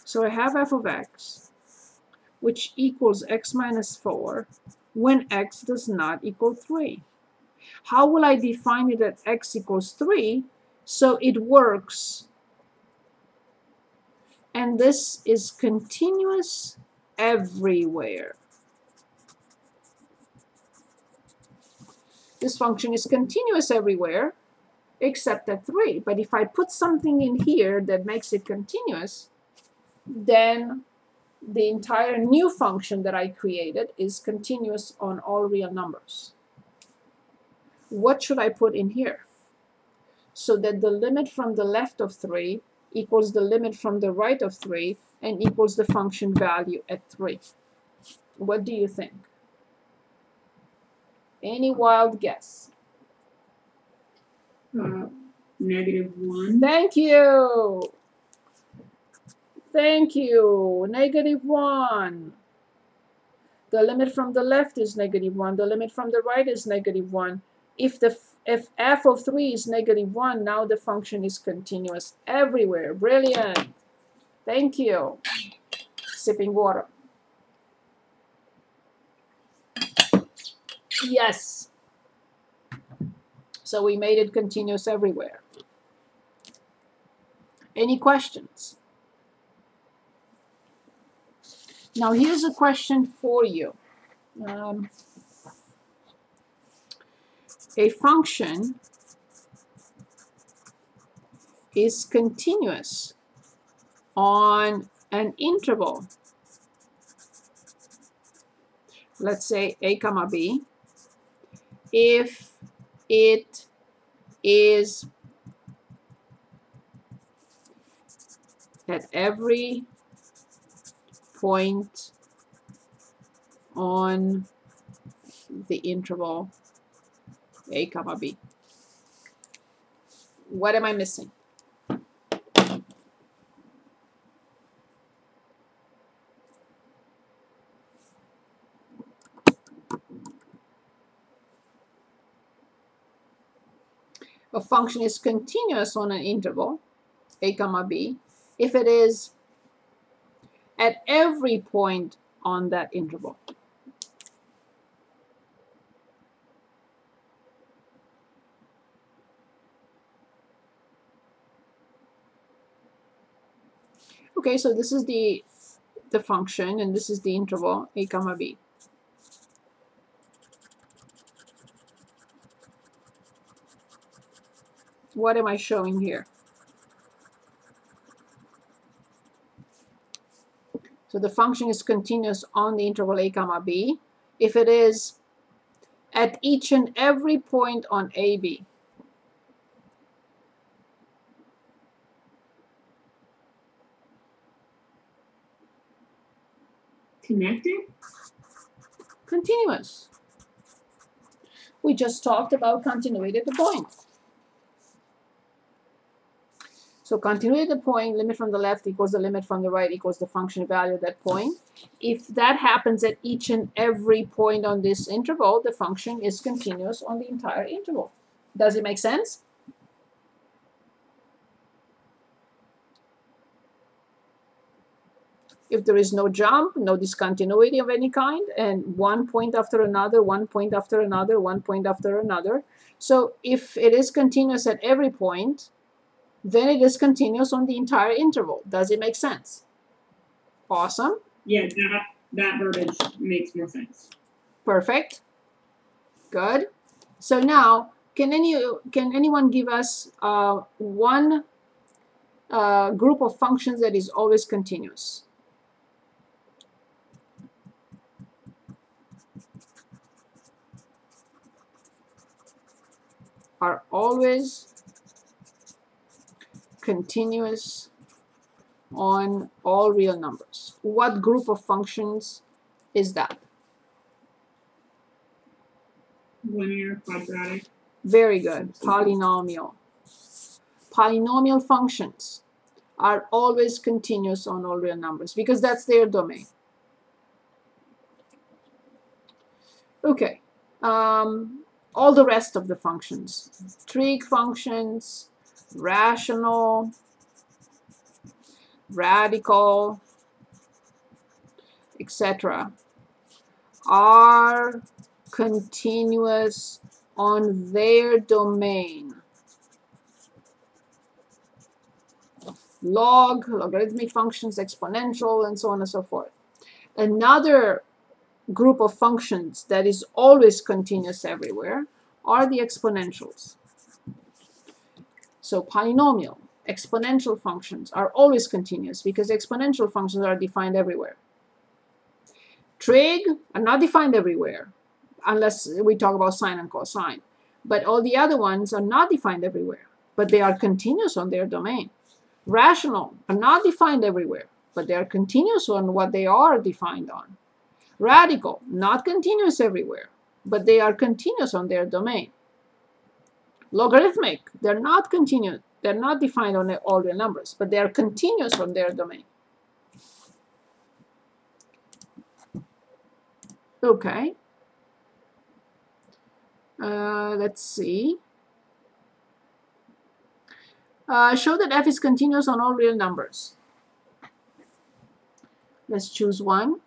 So I have f of x, which equals x minus 4 when x does not equal 3. How will I define it at x equals 3 so it works? And this is continuous everywhere. This function is continuous everywhere except at 3. But if I put something in here that makes it continuous, then the entire new function that I created is continuous on all real numbers. What should I put in here? So that the limit from the left of 3 equals the limit from the right of 3 and equals the function value at 3. What do you think? Any wild guess? -1. Thank you. Thank you. -1. The limit from the left is -1. The limit from the right is -1. If f of 3 is -1, now the function is continuous everywhere. Brilliant. Thank you. Sipping water. Yes. So we made it continuous everywhere. Any questions? Now here's a question for you. A function is continuous on an interval. Let's say a comma b, if it is at every point on the interval a comma b. What am I missing? A function is continuous on an interval a comma b if it is at every point on that interval. Okay, so this is the function, and this is the interval a comma b. What am I showing here? So the function is continuous on the interval a comma b if it is at each and every point on AB. Connected? Continuous. We just talked about continuity at the point. So continuity at the point, limit from the left equals the limit from the right equals the function value at that point. If that happens at each and every point on this interval, the function is continuous on the entire interval. Does it make sense? If there is no jump, no discontinuity of any kind, and one point after another, one point after another, one point after another. So if it is continuous at every point, then it is continuous on the entire interval. Does it make sense? Awesome. Yeah, that verbiage makes more sense. Perfect. Good. So now, can anyone give us one group of functions that is always continuous? Are always continuous on all real numbers. What group of functions is that? Linear, quadratic. Very good. Polynomial. Polynomial functions are always continuous on all real numbers because that's their domain. Okay. All the rest of the functions, trig functions, rational, radical, etc., are continuous on their domain. Log, logarithmic functions, exponential, and so on and so forth. Another group of functions that is always continuous everywhere are the exponentials. So polynomial, exponential functions are always continuous because exponential functions are defined everywhere. Trig are not defined everywhere unless we talk about sine and cosine. But all the other ones are not defined everywhere, but they are continuous on their domain. Rational are not defined everywhere, but they are continuous on what they are defined on. Radical, not continuous everywhere, but they are continuous on their domain. Logarithmic, they're not continuous, they're not defined on all real numbers, but they are continuous on their domain. Okay. Let's see. Show that f is continuous on all real numbers. Let's choose one.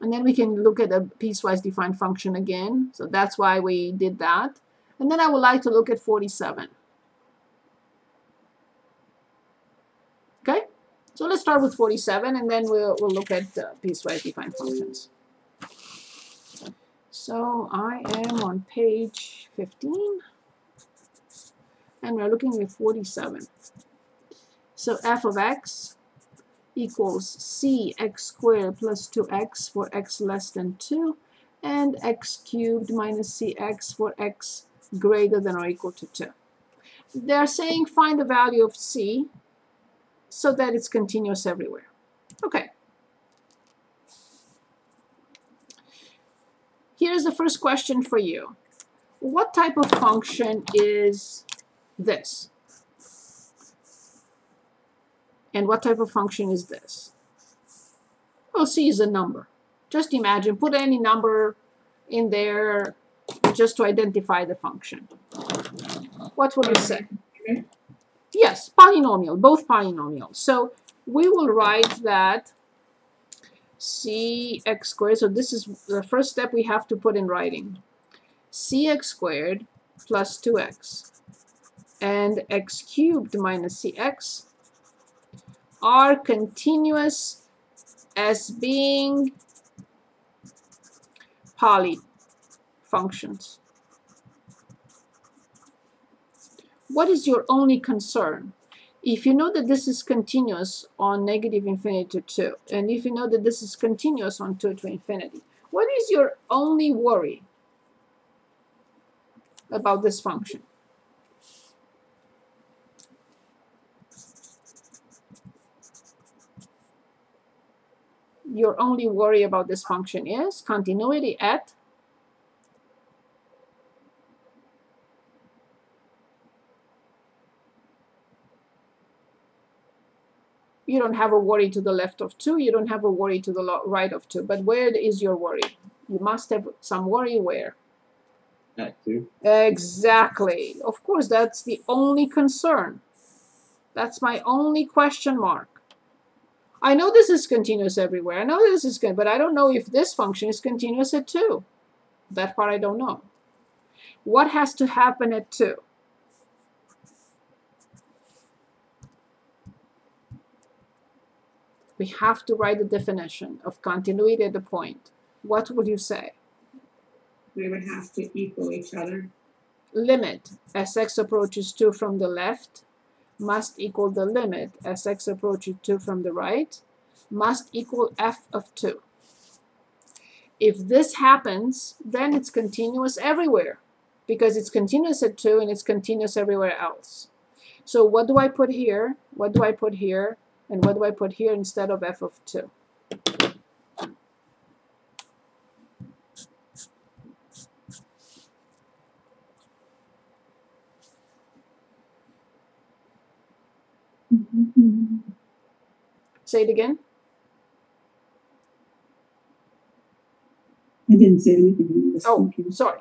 And then we can look at a piecewise defined function again. So that's why we did that. And then I would like to look at 47. Okay? So let's start with 47, and then we'll look at piecewise defined functions. So I am on page 15. And we're looking at 47. So f of x equals cx squared plus 2x for x less than 2, and x cubed minus cx for x greater than or equal to 2. They're saying find the value of c so that it's continuous everywhere. Okay. Here's the first question for you. What type of function is this? And what type of function is this? Well, c is a number. Just imagine, put any number in there just to identify the function. What will you say? Yes, polynomial, both polynomials. So we will write that cx squared, so this is the first step we have to put in writing. Cx squared plus 2x and x cubed minus cx are continuous as being poly functions. What is your only concern? If you know that this is continuous on negative infinity to 2, and if you know that this is continuous on 2 to infinity, what is your only worry about this function? Your only worry about this function is continuity at you don't have a worry to the left of 2, you don't have a worry to the right of 2, but where is your worry? You must have some worry where? At 2. Exactly. Of course, that's the only concern. That's my only question mark. I know this is continuous everywhere. I know this is good, but I don't know if this function is continuous at 2. That part I don't know. What has to happen at 2? We have to write the definition of continuity at the point. What would you say? They would have to equal each other. Limit as x approaches 2 from the left must equal the limit as x approaches 2 from the right must equal f of 2. If this happens, then it's continuous everywhere because it's continuous at 2 and it's continuous everywhere else. So what do I put here? What do I put here? And what do I put here instead of f of 2? Say it again. I didn't say anything. Oh, sorry.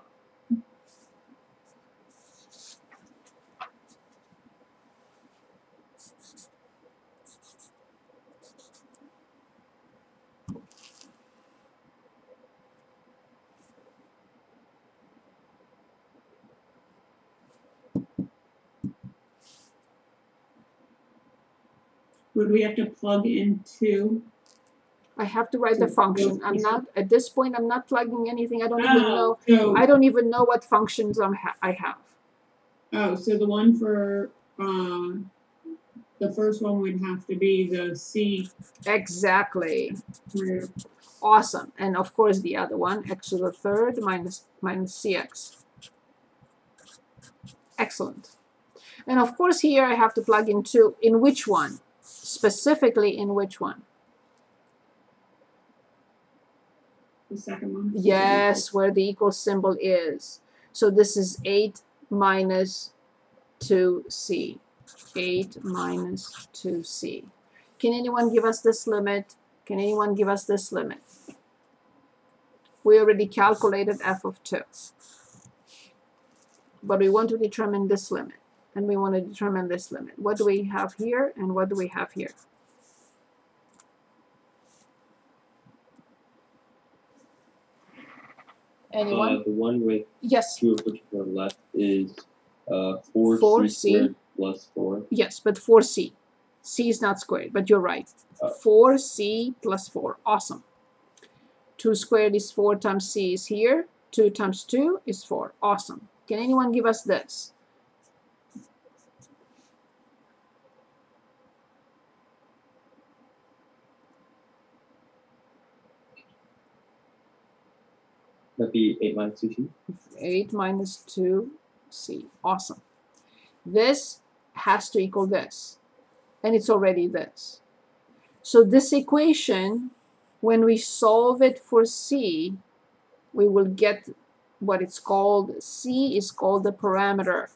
Would we have to plug in 2? I have to write the So function. those I'm pieces- not, at this point, I'm not plugging anything. I don't even know. So, I don't even know what functions I have. oh, so the one for the first one would have to be the C. Exactly. Where, Awesome. And of course the other one, x to the third minus cx. Excellent. And of course here I have to plug in 2. In which one? Specifically in which one? the second one? Yes, where the equal symbol is. So this is 8 minus 2c. 8 minus 2c. Can anyone give us this limit? Can anyone give us this limit? We already calculated f of 2. But we want to determine this limit. And we want to determine this limit. What do we have here and what do we have here? Anyone? The one with Yes. 2 of which are left is 4c 4c. squared plus 4. Yes, but 4c. C is not squared, but you're right. 4c plus 4. Awesome. 2 squared is 4 times c is here. 2 times 2 is 4. Awesome. Can anyone give us this? That'd be 8 minus 2c. 8 minus 2c. Awesome. This has to equal this. And it's already this. So this equation, when we solve it for c, we will get what it's called. C is called the parameter.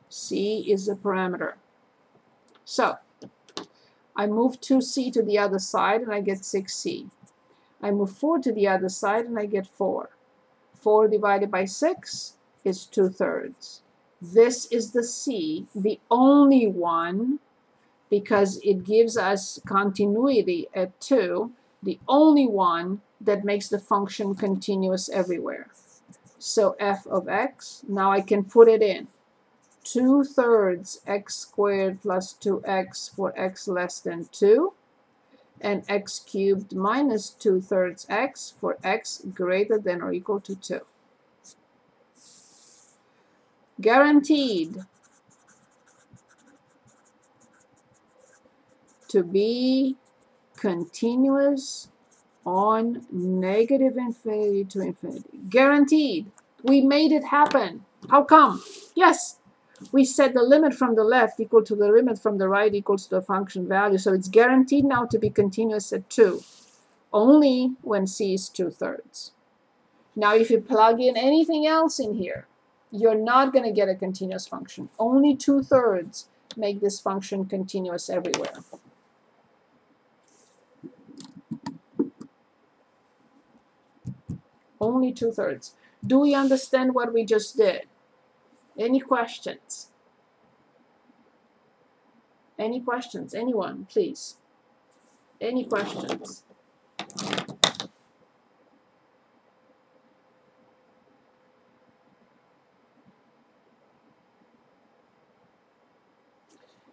C is the parameter. So I move 2c to the other side and I get 6c. I move 4 to the other side and I get 4. 4 divided by 6 is 2/3. This is the c, the only one, because it gives us continuity at 2, the only one that makes the function continuous everywhere. So f of x, now I can put it in. 2/3 x squared plus 2x for x less than 2, and x cubed minus 2/3 x for x greater than or equal to 2. Guaranteed to be continuous on negative infinity to infinity. Guaranteed. We made it happen. How come? Yes, we set the limit from the left equal to the limit from the right equals to the function value. So it's guaranteed now to be continuous at 2, only when c is 2/3. Now if you plug in anything else in here, you're not going to get a continuous function. Only 2/3 make this function continuous everywhere. Only 2/3. Do we understand what we just did? Any questions? Any questions? Anyone, please? Any questions?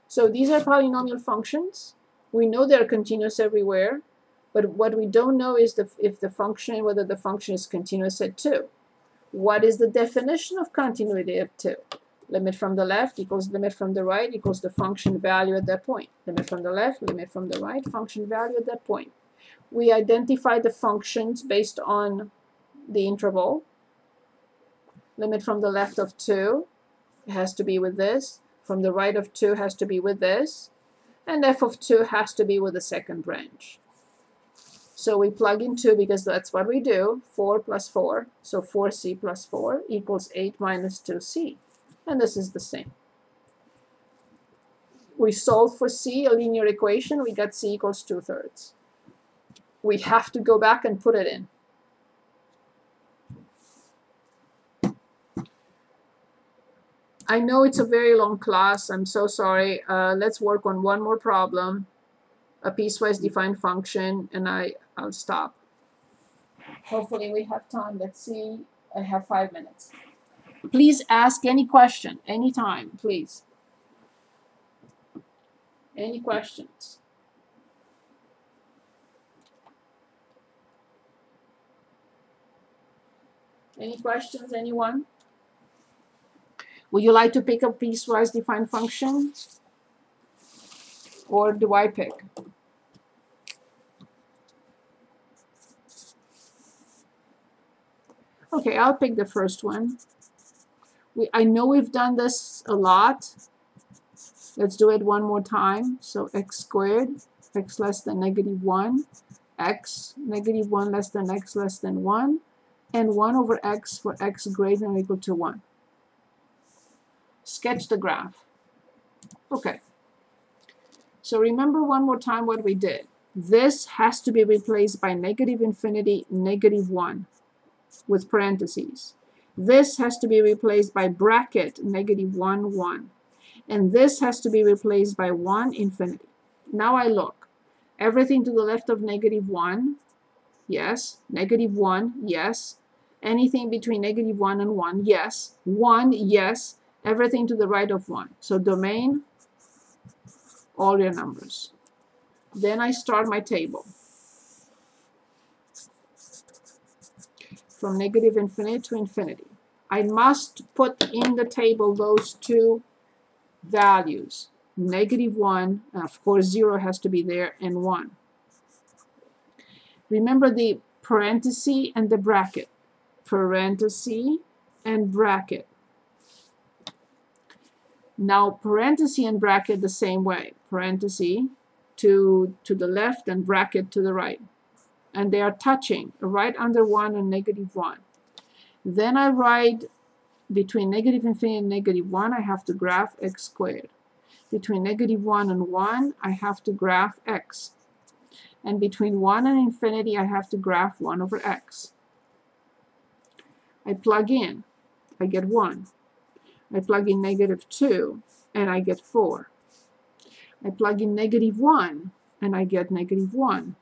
So these are polynomial functions. We know they're continuous everywhere, but what we don't know is whether the function is continuous at 2. What is the definition of continuity at 2? Limit from the left equals limit from the right equals the function value at that point. Limit from the left, limit from the right, function value at that point. We identify the functions based on the interval. Limit from the left of 2 has to be with this. From the right of 2 has to be with this. And f of 2 has to be with the second branch. So we plug in 2 because that's what we do. 4 plus 4. So 4c plus 4 equals 8 minus 2c. And this is the same. We solve for c, a linear equation. We got c equals 2/3. We have to go back and put it in. I know it's a very long class. I'm so sorry. Let's work on one more problem, a piecewise defined function, and I'll stop. Hopefully we have time. Let's see. I have 5 minutes. Please ask any question, anytime, please. Any questions? Any questions, anyone? Would you like to pick up piecewise defined function? Or do I pick? Okay, I'll pick the first one. I know we've done this a lot. Let's do it one more time. So x squared, x less than -1, x -1 less than x less than 1, and 1 over x for x greater than or equal to 1. Sketch the graph. Okay. So remember one more time what we did. This has to be replaced by -∞, -1 with parentheses. This has to be replaced by bracket -1, 1. And this has to be replaced by 1, infinity. Now I look. Everything to the left of -1, yes. -1, yes. Anything between -1 and 1, yes. 1, yes. Everything to the right of 1. So domain, all your numbers. Then I start my table. From -∞ to infinity. I must put in the table those two values. -1, and of course 0 has to be there, and 1. Remember the parenthesis and the bracket. Parenthesis and bracket. Now parenthesis and bracket the same way. Parenthesis to the left and bracket to the right. And they are touching right under 1 and -1. Then I write between -∞ and -1, I have to graph x squared. Between -1 and 1, I have to graph x. And between 1 and infinity, I have to graph 1 over x. I plug in, I get 1. I plug in -2, and I get 4. I plug in -1, and I get -1.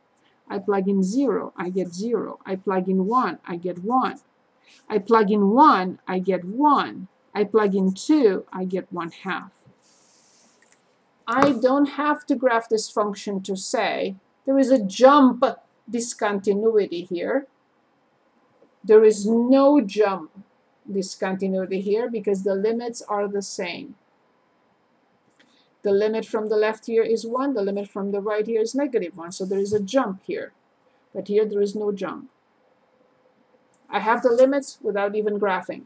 I plug in 0, I get 0. I plug in 1, I get 1. I plug in 1, I get 1. I plug in 2, I get 1/2. I don't have to graph this function to say there is a jump discontinuity here. There is no jump discontinuity here because the limits are the same. The limit from the left here is 1. The limit from the right here is -1. So there is a jump here. But here there is no jump. I have the limits without even graphing.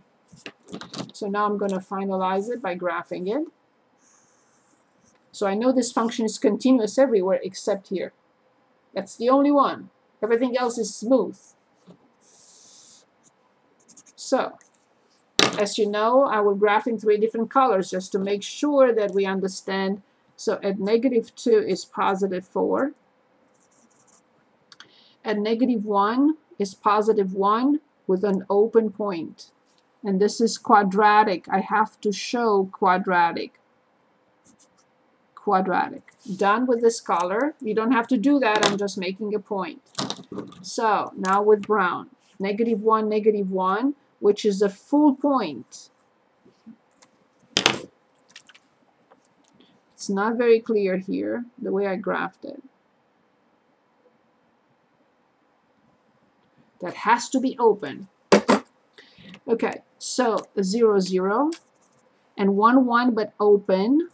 So now I'm going to finalize it by graphing it. So I know this function is continuous everywhere except here. That's the only one. Everything else is smooth. So, as you know, I will graph in 3 different colors just to make sure that we understand. So at -2 is +4. At -1 is +1 with an open point. And this is quadratic. I have to show quadratic. Quadratic. Done with this color. You don't have to do that. I'm just making a point. So now with brown. -1, -1, which is a full point. It's not very clear here, the way I graphed it. That has to be open. Okay, so 0, 0, and 1, 1, but open.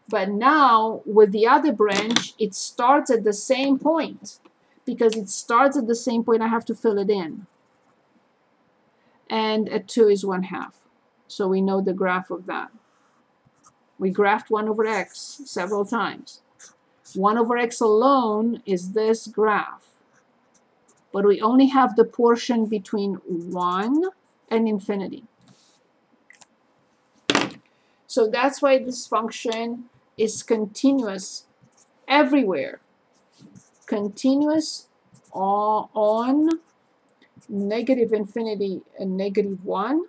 But now, with the other branch, it starts at the same point. Because it starts at the same point, I have to fill it in. And at 2 is 1/2. So we know the graph of that. We graphed 1 over x several times. 1 over x alone is this graph. But we only have the portion between 1 and infinity. So that's why this function is continuous everywhere. Continuous on -∞ and -1,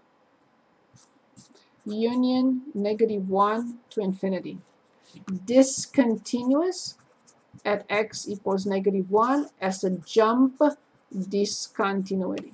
union -1 to infinity. Discontinuous at x equals -1 as a jump discontinuity.